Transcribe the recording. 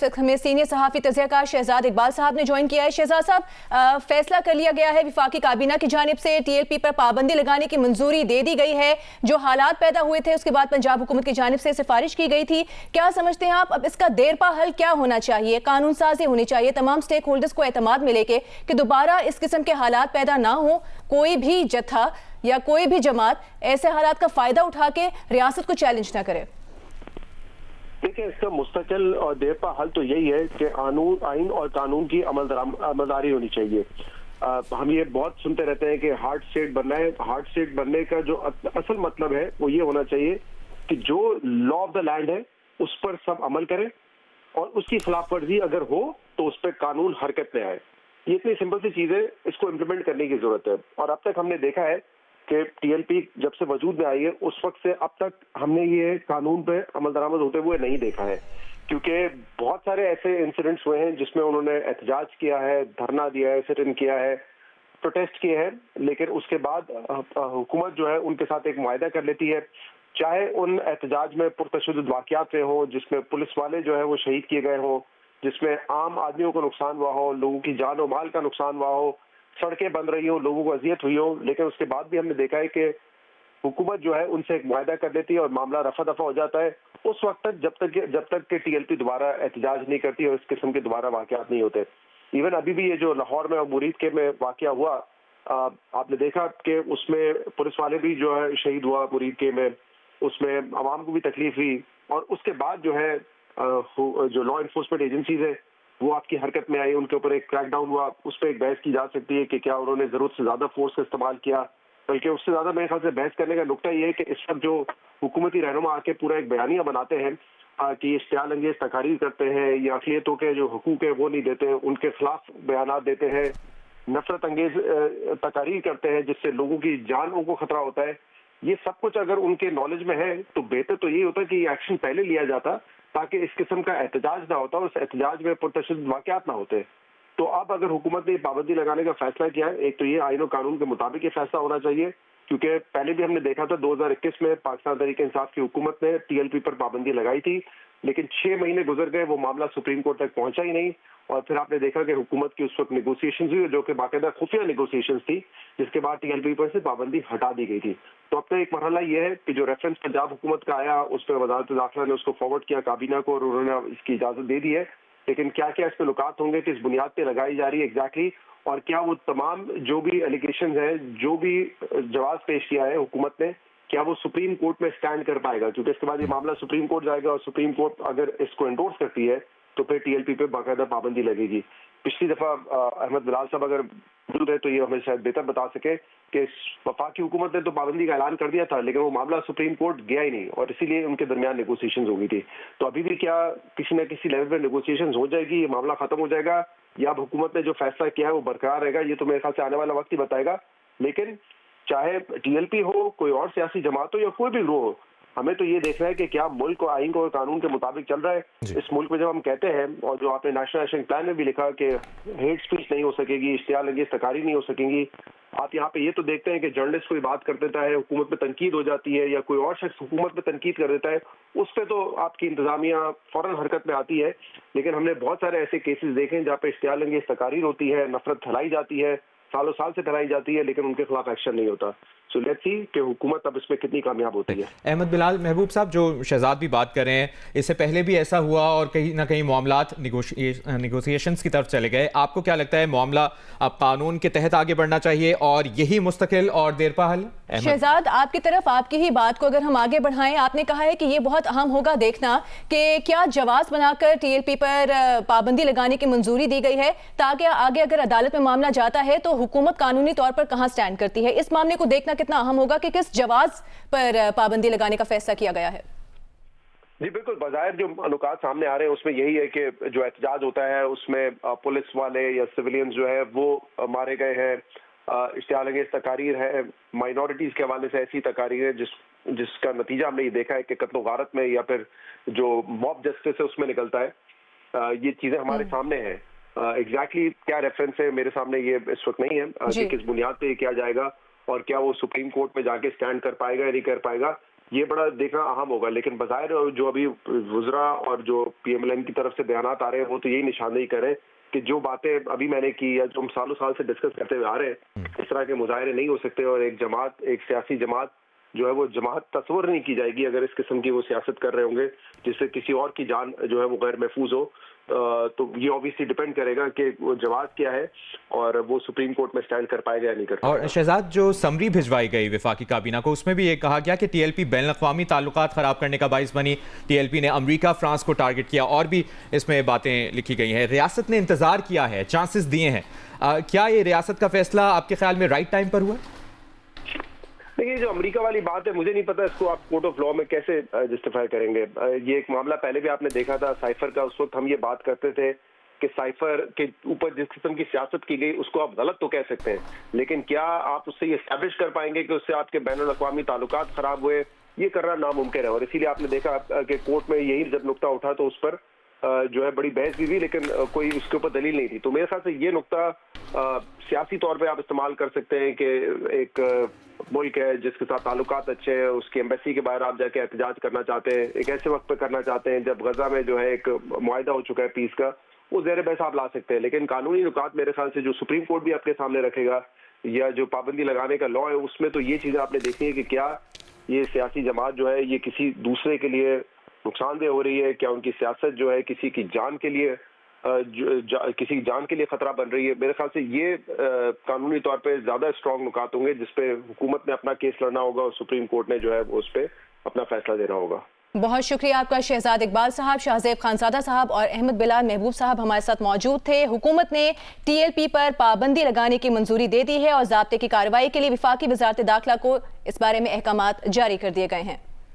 हमें सीनियर सहाफ़ी तज़कियाकार शहजाद इकबाल साहब ने ज्वाइन किया है। शहजाद साहब, फैसला कर लिया गया है, वफाकी काबीना की जानिब से टीएलपी पर पाबंदी लगाने की मंजूरी दे दी गई है। जो हालात पैदा हुए थे उसके बाद पंजाब हुकूमत की जानिब से सिफारिश की गई थी। क्या समझते हैं आप, अब इसका देरपा हल क्या होना चाहिए? कानून साजी होनी चाहिए, तमाम स्टेक होल्डर्स को एतमाद मिले कि दोबारा इस किस्म के हालात पैदा ना हो, कोई भी जत्था या कोई भी जमात ऐसे हालात का फ़ायदा उठा के रियासत को चैलेंज ना करे। देखिए, इसका मुस्तकिल और देरपा हल तो यही है कि आइन और कानून की अमलदारी होनी चाहिए। हम ये बहुत सुनते रहते हैं कि हार्ड स्टेट बनना है। हार्ड स्टेट बनने का जो असल मतलब है वो ये होना चाहिए कि जो लॉ ऑफ द लैंड है उस पर सब अमल करें और उसकी खिलाफ वर्जी अगर हो तो उस पर कानून हरकत में आए। ये इतनी सिंपल सी चीज है, इसको इम्प्लीमेंट करने की जरूरत है। और अब तक हमने देखा है कि टीएलपी जब से वजूद में आई है उस वक्त से अब तक हमने ये कानून पे अमल दरामद होते हुए नहीं देखा है, क्योंकि बहुत सारे ऐसे इंसिडेंट्स हुए हैं जिसमें उन्होंने एहतजाज किया है, धरना दिया है, सिट इन किया है, प्रोटेस्ट किए हैं, लेकिन उसके बाद हुकूमत जो है उनके साथ एक मुआहदा कर लेती है। चाहे उन एहतजाज में पुरतशद्दुद वाक़यात रहे हो, जिसमें पुलिस वाले जो है वो शहीद किए गए हों, जिसमें आम आदमियों को नुकसान हुआ हो, लोगों की जान और माल का नुकसान हुआ हो, सड़कें बन रही हो, लोगों को अजियत हुई हो, लेकिन उसके बाद भी हमने देखा है कि हुकूमत जो है उनसे एक मुआहदा कर देती है और मामला रफा दफा हो जाता है उस वक्त तक जब तक कि टीएलपी दोबारा एहतजाज नहीं करती और इस किस्म के दोबारा वाक़यात नहीं होते। इवन अभी भी ये जो लाहौर में और मुरीद के में वाक़या हुआ, आपने देखा कि उसमें पुलिस वाले भी जो है शहीद हुआ मुरीद के में, उसमें आवाम को भी तकलीफ हुई और उसके बाद जो है जो लॉ इन्फोर्समेंट एजेंसीज है वो आपकी हरकत में आई, उनके ऊपर एक क्रैकडाउन हुआ। उस पर एक बहस की जा सकती है कि क्या उन्होंने जरूरत से ज्यादा फोर्स का इस्तेमाल किया, बल्कि उससे ज्यादा मेरे ख्याल से बहस करने का नुकता ये है कि इस वक्त जो हुकूमती रहनुमा आके पूरा एक बयानिया बनाते हैं कि इश्तियाल अंगेज तकारीर करते हैं या अक़लियतों के जो हुकूक है वो नहीं देते हैं, उनके खिलाफ बयानात देते हैं, नफरत अंगेज तकारीर करते हैं जिससे लोगों की जानों को खतरा होता है। ये सब कुछ अगर उनके नॉलेज में है तो बेहतर तो ये होता है कि ये एक्शन पहले लिया जाता ताकि इस किस्म का एहतजाज ना होता और उस एहतजाज में पुरतशद्दुद वाक़यात ना होते। तो अब अगर हुकूमत ने पाबंदी लगाने का फैसला किया है, एक तो ये आइन और कानून के मुताबिक ये फैसला होना चाहिए, क्योंकि पहले भी हमने देखा था 2021 में पाकिस्तान तहरीक इंसाफ की हुकूमत ने टीएलपी पर पाबंदी लगाई थी, लेकिन 6 महीने गुजर गए, वो मामला सुप्रीम कोर्ट तक पहुंचा ही नहीं। और फिर आपने देखा कि हुकूमत की उस वक्त नेगोशिएशंस हुई जो कि बाकायदा खुफिया नेगोशिएशंस थी, जिसके बाद टीएलपी पर से पाबंदी हटा दी गई थी। तो अब तो एक मरहला ये है कि जो रेफरेंस पंजाब हुकूमत का आया उस पर वज़ारत दाखिला ने उसको फॉरवर्ड किया काबीना को और उन्होंने इसकी इजाजत दे दी है, लेकिन क्या क्या इस पे नुकात होंगे, किस बुनियाद पे लगाई जा रही है एग्जैक्टली, और क्या वो तमाम जो भी एलिगेशन है, जो भी जवाब पेश किया है हुकूमत ने, क्या वो सुप्रीम कोर्ट में स्टैंड कर पाएगा? क्योंकि इसके बाद ये मामला सुप्रीम कोर्ट जाएगा और सुप्रीम कोर्ट अगर इसको एंडोर्स करती है तो फिर टीएलपी पे बाकायदा पाबंदी लगेगी। पिछली दफा अहमद बिलाल साहब अगर मौजूद है तो ये हमें शायद बेहतर बता सके कि वफाकी हुकूमत ने तो पाबंदी का ऐलान कर दिया था, लेकिन वो मामला सुप्रीम कोर्ट गया ही नहीं और इसीलिए उनके दरमियान नेगोशिएशंस हो गई थी। तो अभी भी क्या किसी न किसी लेवल पे नेगोशिएशंस हो जाएगी, ये मामला खत्म हो जाएगा, या अब हुकूमत ने जो फैसला किया है वो बरकरार रहेगा? ये तो मेरे ख्याल से आने वाला वक्त ही बताएगा। लेकिन चाहे टीएलपी हो, कोई और सियासी जमात हो या कोई भी ग्रोह हो, हमें तो ये देखना है कि क्या मुल्क और आइन और कानून के मुताबिक चल रहा है। इस मुल्क में जब हम कहते हैं, और जो आपने नेशनल एक्शन प्लान में भी लिखा कि हेट स्पीच नहीं हो सकेगी, इश्तियाल अंगेज तकारीर नहीं हो सकेंगी, आप यहाँ पे ये तो देखते हैं कि जर्नलिस्ट कोई बात कर देता है, हुकूमत पे तनकीद हो जाती है, या कोई और शख्स हुकूमत पे तनकीद कर देता है, उस पर तो आपकी इंतजामिया फौरन हरकत में आती है। लेकिन हमने बहुत सारे ऐसे केसेस देखे हैं जहाँ पे इश्तियाल अंगेज तकारीर होती है, नफरत फैलाई जाती है, सालों साल से फैलाई जाती है, लेकिन उनके खिलाफ एक्शन नहीं होता। सो लेट्स सी कि हुकूमत अब इसमें कितनी कामयाब होती है। अहमद बिलाल महबूब साहब, जो शहजाद भी बात कर रहे हैं, इससे पहले भी ऐसा हुआ और कहीं ना कहीं मामलात नेगोशिएशंस की तरफ चले गए। आपको क्या लगता है, मामला अब कानून के तहत आगे बढ़ना चाहिए और यही मुस्तकिल और देरपा हल? शहजाद, आपकी तरफ आपकी ही बात को अगर हम आगे बढ़ाएं, आपने कहा है कि ये बहुत अहम होगा देखना कि क्या जवाब बनाकर टीएलपी पर पाबंदी लगाने की मंजूरी दी गई है ताकि आगे अगर अदालत में मामला जाता है तो हुकूमत कानूनी तौर पर कहां स्टैंड करती है। इस मामले को देखना कितना अहम होगा कि किस जवाब पर पाबंदी लगाने का फैसला किया गया है। जी बिल्कुल, बज़ाहिर जो अनुकात सामने आ रहे हैं उसमें यही है कि जो एहतजाज होता है उसमें पुलिस वाले या सिविलियंस जो है वो मारे गए हैं, इश्तियाल अंगेज तकारीर है, माइनॉरिटीज के हवाले से ऐसी तकारीर है जिसका नतीजा हमने ये देखा है कि कत्ल गारत में या फिर जो मॉब जस्टिस है उसमें निकलता है। ये चीजें हमारे सामने हैं। एग्जैक्टली क्या रेफरेंस है मेरे सामने ये इस वक्त नहीं है कि किस बुनियाद पे किया जाएगा और क्या वो सुप्रीम कोर्ट में जाके स्टैंड कर पाएगा या नहीं कर पाएगा। یہ بڑا دیکھنا اہم ہوگا. لیکن بظاہر جو ابھی وزراء اور جو PMLN کی طرف سے بیانات آ رہے ہیں وہ تو یہی نشاندہی کر رہے ہیں کہ جو باتیں ابھی میں نے کی یا جو ہم سالوں سال سے ڈسکس کرتے ہوئے آ رہے ہیں, اس طرح کے مظاہرے نہیں ہو سکتے, اور ایک جماعت, ایک سیاسی جماعت جو ہے وہ جماعت تصور نہیں کی جائے گی اگر اس قسم کی وہ سیاست کر رہے ہوں گے جس سے کسی اور کی جان جو ہے وہ غیر محفوظ ہو. تو یہ اوبیسلی ڈیپینڈ کرے گا کہ وہ جماعت کیا ہے اور وہ سپریم کورٹ میں اسٹینڈ کر پائے گا یا نہیں کر پائے گا. اور شہزاد, جو سمری بھجوائی گئی وفاقی کابینہ کو, اس میں بھی یہ کہا گیا کہ TLP بین الاقوامی تعلقات خراب کرنے کا باعث بنی. TLP نے امریکہ, فرانس کو ٹارگٹ کیا, اور بھی اس میں باتیں لکھی گئی ہیں. ریاست نے انتظار کیا ہے, چانسز دیے ہیں. کیا یہ ریاست کا فیصلہ آپ کے خیال میں رائٹ ٹائم پر ہوا؟ دیکھیے, جو امریکہ والی بات ہے مجھے نہیں پتا اس کو آپ کورٹ آف لا میں کیسے جسٹیفائی کریں گے. یہ ایک معاملہ پہلے بھی آپ نے دیکھا تھا سائفر کا. اس وقت ہم یہ بات کرتے تھے کہ سائفر کے اوپر جس قسم کی سیاست کی گئی اس کو آپ غلط تو کہہ سکتے ہیں, لیکن کیا آپ اس سے یہ اسٹیبلش کر پائیں گے کہ اس سے آپ کے بین الاقوامی تعلقات خراب ہوئے؟ یہ کرنا ناممکن ہے. اور اسی لیے آپ نے دیکھا کہ کورٹ میں یہی جب نقطہ اٹھا تو اس پر جو ہے بڑی بحث بھی ہوئی, لیکن کوئی اس کے اوپر دلیل نہیں تھی. تو میرے خیال سے یہ نقطہ سیاسی طور پہ آپ استعمال کر سکتے ہیں کہ ایک ملک ہے جس کے ساتھ تعلقات اچھے ہیں, اس کی ایمبیسی کے باہر آپ جا کے احتجاج کرنا چاہتے ہیں, ایک ایسے وقت پہ کرنا چاہتے ہیں جب غزہ میں جو ہے ایک معاہدہ ہو چکا ہے پیس کا, وہ زیر بحث آپ لا سکتے ہیں. لیکن قانونی نکات میرے خیال سے جو سپریم کورٹ بھی آپ کے سامنے رکھے گا یا جو پابندی لگانے کا لا ہے, اس میں تو یہ چیزیں آپ نے دیکھی ہے کہ کیا یہ سیاسی جماعت جو ہے یہ کسی دوسرے کے لیے نقصان دہ ہو رہی ہے, کیا ان کی سیاست جو ہے کسی کی جان کے لیے خطرہ بن رہی ہے. میرے خیال سے یہ قانونی طور پہ زیادہ اسٹرانگ نکات ہوں گے جس پہ حکومت نے اپنا کیس لڑنا ہوگا اور سپریم کورٹ نے جو ہے اس پہ اپنا فیصلہ دینا ہوگا. بہت شکریہ آپ کا شہزاد اقبال صاحب. شاہزیب خانزادہ صاحب اور احمد بلال محبوب صاحب ہمارے ساتھ موجود تھے. حکومت نے TLP پر پابندی لگانے کی منظوری دے دی ہے اور ضابطے کی کارروائی کے لیے وفاقی وزارت داخلہ کو اس بارے میں احکامات جاری کر دیے گئے ہیں.